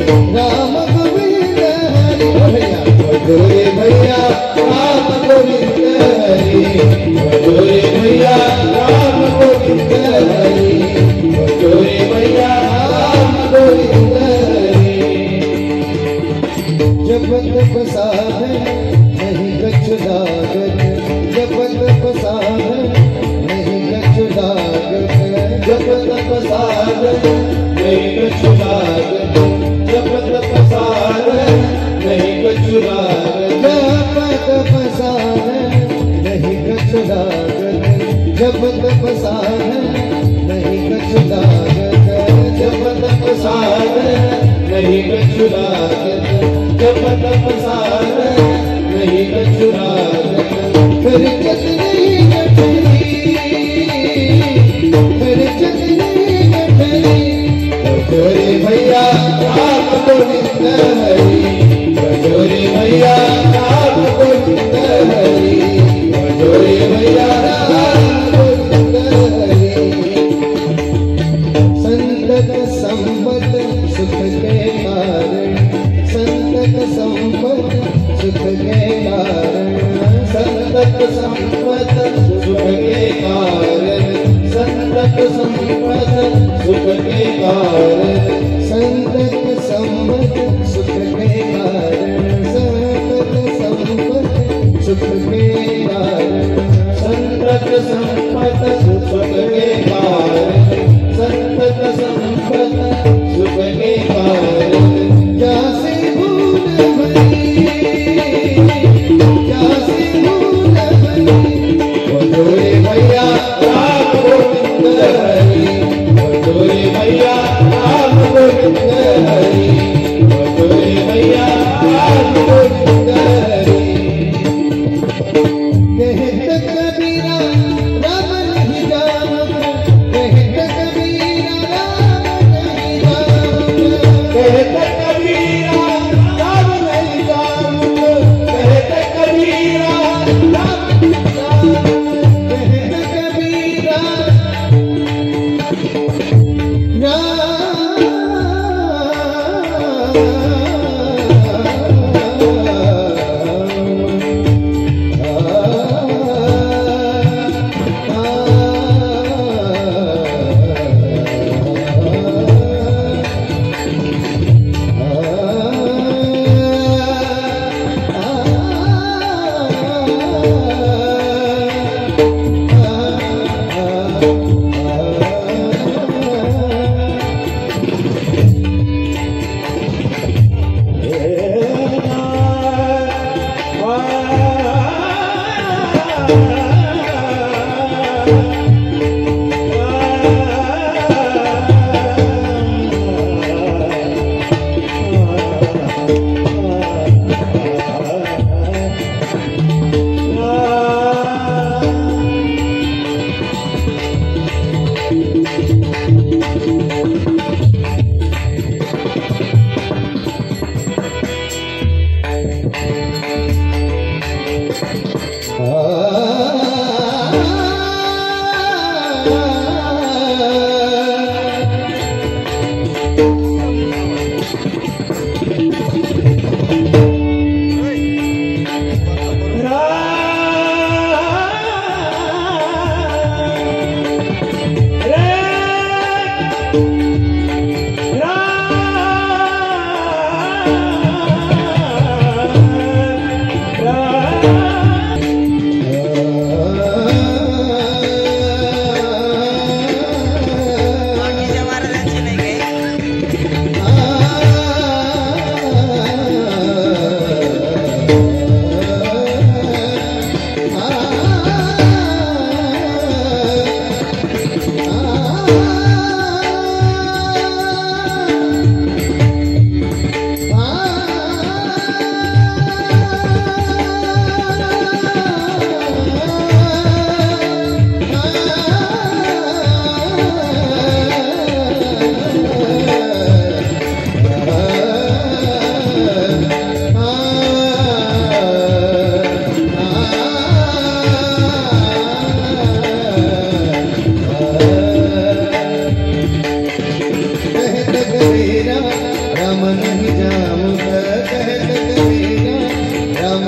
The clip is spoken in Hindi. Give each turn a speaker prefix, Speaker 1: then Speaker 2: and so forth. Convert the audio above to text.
Speaker 1: राम गोविंद हरि भैया भजोरे भैया राम गोविंद हरि भजोरे भैया राम गोविंद हरि भजोरे भैया राम गोविंद हरि जपत प्रसाद नहीं कछु लागत जपत प्रसाद नहीं कछु लागत जपत प्रसाद नहीं कछु लागत जपत प्रसाद नहीं कछु लागत जपत प्रसाद नहीं कछु लागत जपत प्रसाद नहीं कछु लागत जपत प्रसाद नहीं कछु लागत जपत प्रसाद नहीं कछु लागत फिर चतनी गठरी फिर चतनी गठरी भजोरे भैया राम गोविंद हरि भजोरे भैया राम गोविंद हरि भजोरे भैया राम गोविंद हरि संतत संपत सुख के कारण संतत संपत सुख के कारण संतत संपत सुख के कारण संतत संपत सुख के कारण संतत संपत सुख के कारण संतत संपत सुख के कारण संतत संपत सुख के कारण संतत संपत सुख के कारण जासे भूल भरी जासे भूल भरी जाऊं कहत कबीरा, राम